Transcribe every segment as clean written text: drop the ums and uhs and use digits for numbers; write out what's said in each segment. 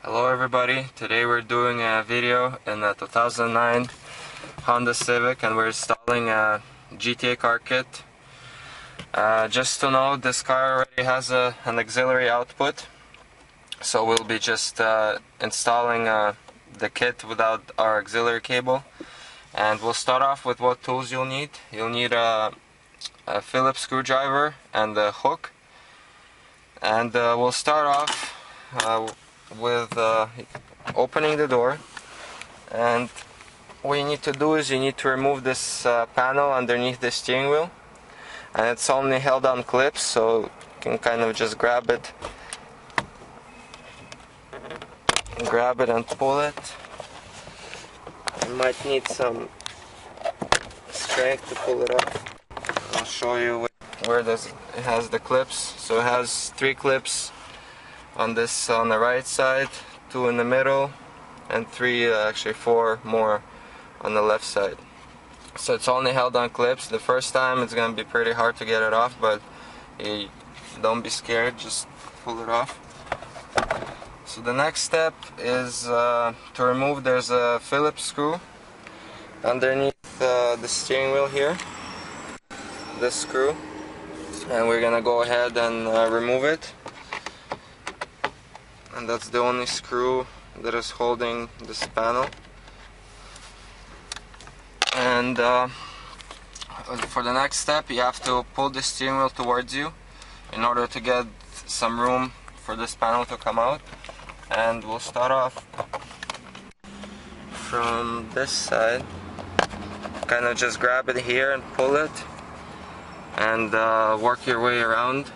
Hello everybody, today we're doing a video in a 2009 Honda Civic and we're installing a GTA car kit. Just to know, this car already has an auxiliary output, so we'll be just installing the kit without our auxiliary cable. And we'll start off with what tools you'll need. You'll need a Phillips screwdriver and a hook. And we'll start off with opening the door, and what you need to do is you need to remove this panel underneath the steering wheel, and it's only held on clips, so you can kind of just grab it and pull it. You might need some strength to pull it off. I'll show you where it has the clips. So it has 3 clips on the right side, 2 in the middle, and 4 more on the left side. So it's only held on clips. The first time it's gonna be pretty hard to get it off, but don't be scared, just pull it off. So the next step is to remove. There's a Phillips screw underneath the steering wheel here, this screw, and we're gonna go ahead and remove it. And that's the only screw that is holding this panel. And for the next step, you have to pull the steering wheel towards you in order to get some room for this panel to come out. And we'll start off from this side. Kind of just grab it here and pull it, and work your way around.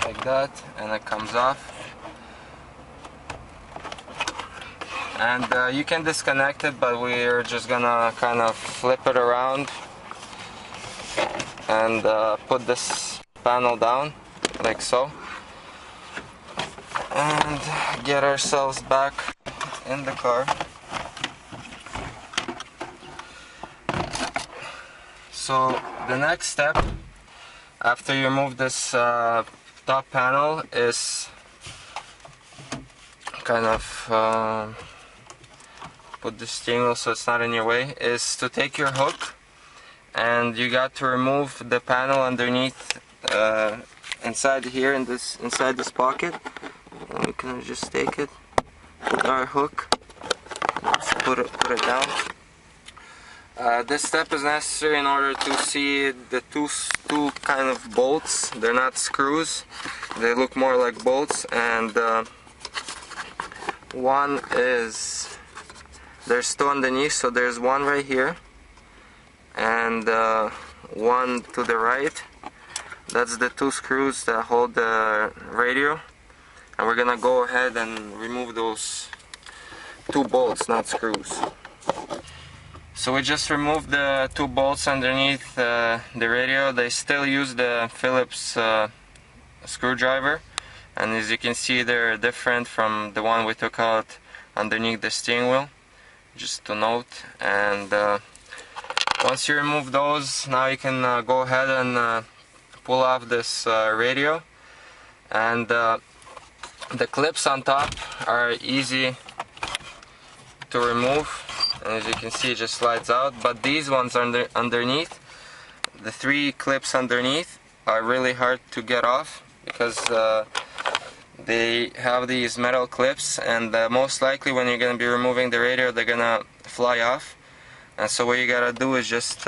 Like that, and it comes off. And you can disconnect it, but we're just gonna kind of flip it around and put this panel down like so, and get ourselves back in the car. So the next step after you remove this top panel is kind of put the steering wheel so it's not in your way, is to take your hook, and you got to remove the panel underneath inside here, inside this pocket. And we can just take it with our hook, put it down. This step is necessary in order to see the two kind of bolts. They're not screws, they look more like bolts, and one is, there's 2 underneath, so there's one right here and one to the right. That's the 2 screws that hold the radio, and we're gonna go ahead and remove those 2 bolts, not screws. So we just removed the 2 bolts underneath the radio. They still use the Phillips screwdriver, and as you can see, they're different from the one we took out underneath the steering wheel, just to note. And once you remove those, now you can go ahead and pull off this radio. And the clips on top are easy to remove, and as you can see, it just slides out. But these ones underneath, the 3 clips underneath, are really hard to get off because they have these metal clips, and most likely when you're going to be removing the radio, they're going to fly off. And so what you gotta do is just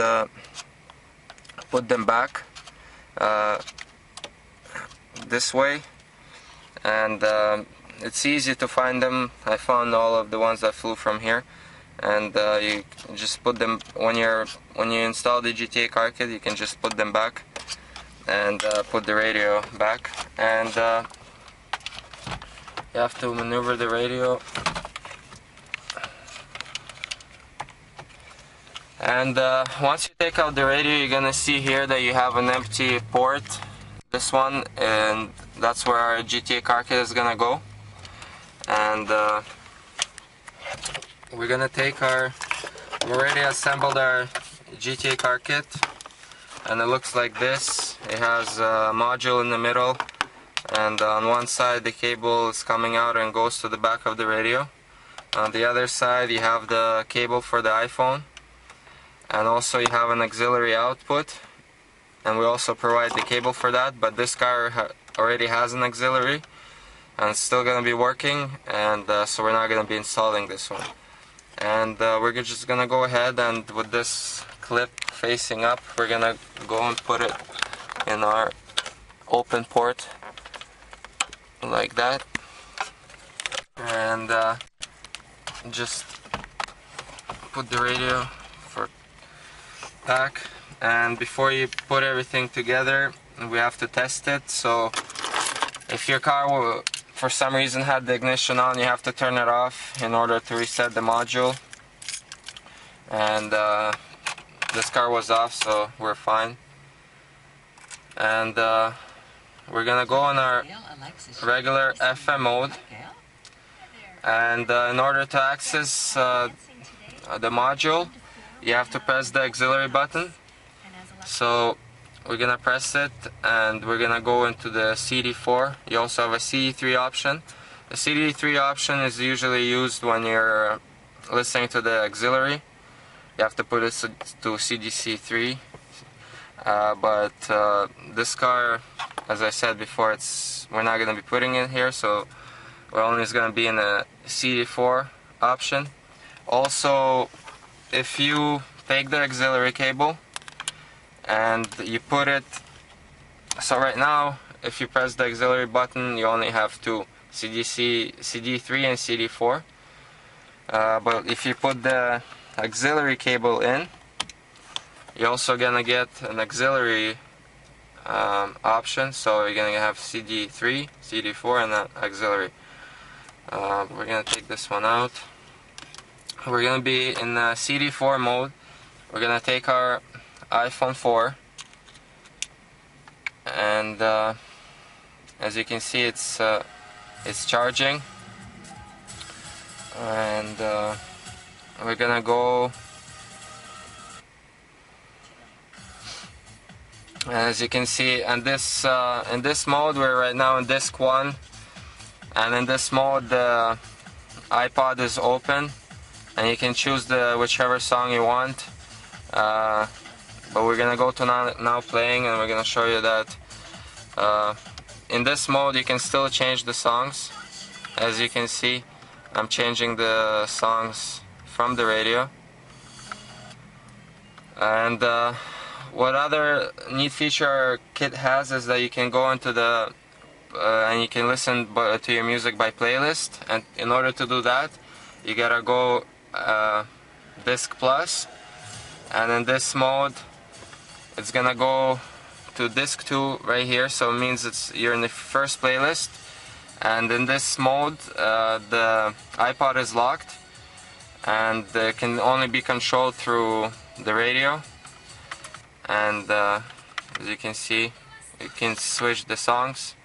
put them back this way, and it's easy to find them. I found all of the ones that flew from here, and you just put them when you install the GTA car kit. You can just put them back and put the radio back, and you have to maneuver the radio. And once you take out the radio, you're gonna see here that you have an empty port, this one, and that's where our GTA car kit is gonna go. And we're gonna take we already assembled our GTA car kit, and it looks like this. It has a module in the middle, and on one side the cable is coming out and goes to the back of the radio. On the other side you have the cable for the iPhone, and also you have an auxiliary output, and we also provide the cable for that, but this car already has an auxiliary and it's still going to be working, and so we're not going to be installing this one. And we're just going to go ahead, and with this clip facing up, we're going to go and put it in our open port like that, and just put the radio for pack. And before you put everything together, we have to test it. So if your car will, for some reason, had the ignition on, you have to turn it off in order to reset the module. And this car was off, so we're fine. And we're gonna go on our regular FM mode, and in order to access the module, you have to press the auxiliary button. So we're gonna press it, and we're gonna go into the CD4. You also have a CD3 option. The CD3 option is usually used when you're listening to the auxiliary. You have to put it to CDC3. But this car, as I said before, we're not going to be putting it here, so we're only going to be in a CD4 option. Also, if you take the auxiliary cable and you put it, so right now if you press the auxiliary button, you only have two, CD3 and CD4. But if you put the auxiliary cable in, you're also gonna get an auxiliary option, so you're gonna have CD3, CD4, and an auxiliary. We're gonna take this one out. We're gonna be in the CD4 mode. We're gonna take our iPhone 4, and as you can see, it's charging, and we're gonna go. As you can see, in this mode, we're right now in disc 1, and in this mode the iPod is open, and you can choose whichever song you want. But we're gonna go to now playing, and we're gonna show you that in this mode you can still change the songs. As you can see, I'm changing the songs from the radio. And what other neat feature our kit has is that you can go into the and you can listen to your music by playlist. And in order to do that, you gotta go disc plus, and in this mode it's gonna go to disc 2 right here, so it means you're in the first playlist. And in this mode the iPod is locked, and it can only be controlled through the radio. And as you can see, you can switch the songs.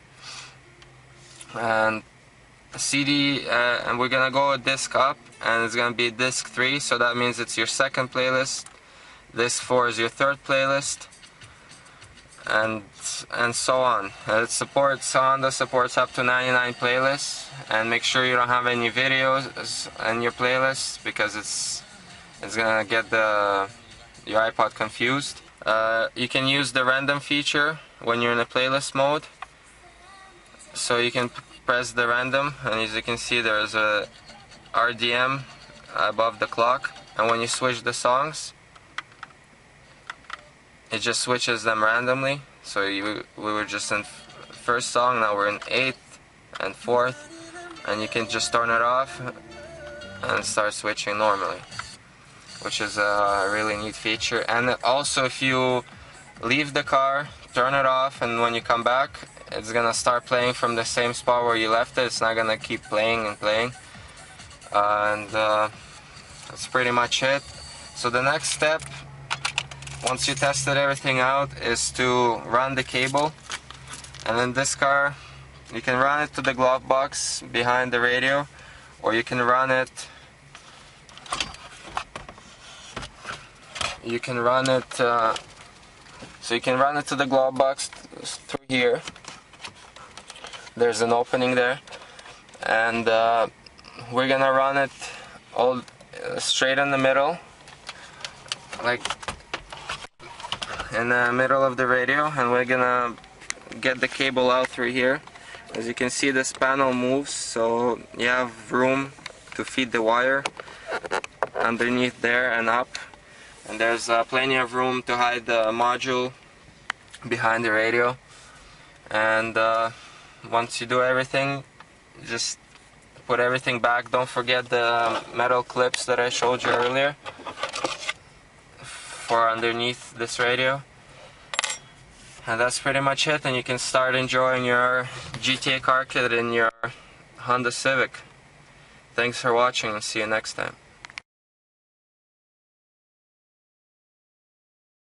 And CD, and we're gonna go a disc up, and it's gonna be disc 3, so that means it's your second playlist. Disc 4 is your third playlist, and so on. Honda supports up to 99 playlists, and make sure you don't have any videos in your playlist, because it's gonna get your iPod confused. You can use the random feature when you're in a playlist mode, so you can press the random, and as you can see, there's a RDM above the clock, and when you switch the songs, it just switches them randomly. So we were just in first song, now we're in 8th and 4th, and you can just turn it off and start switching normally, which is a really neat feature. And also, if you leave the car, turn it off, and when you come back, it's gonna start playing from the same spot where you left it. It's not gonna keep playing and playing. And that's pretty much it. So the next step, once you tested everything out, is to run the cable. And in this car, you can run it to the glove box behind the radio, or you can run it So you can run it to the glove box through here. There's an opening there, and we're gonna run it all straight in the middle, like in the middle of the radio, and we're gonna get the cable out through here. As you can see, this panel moves, so you have room to feed the wire underneath there and up, and there's plenty of room to hide the module behind the radio. And once you do everything, just put everything back. Don't forget the metal clips that I showed you earlier for underneath this radio. And that's pretty much it, and you can start enjoying your GTA car kit in your Honda Civic. Thanks for watching, and see you next time.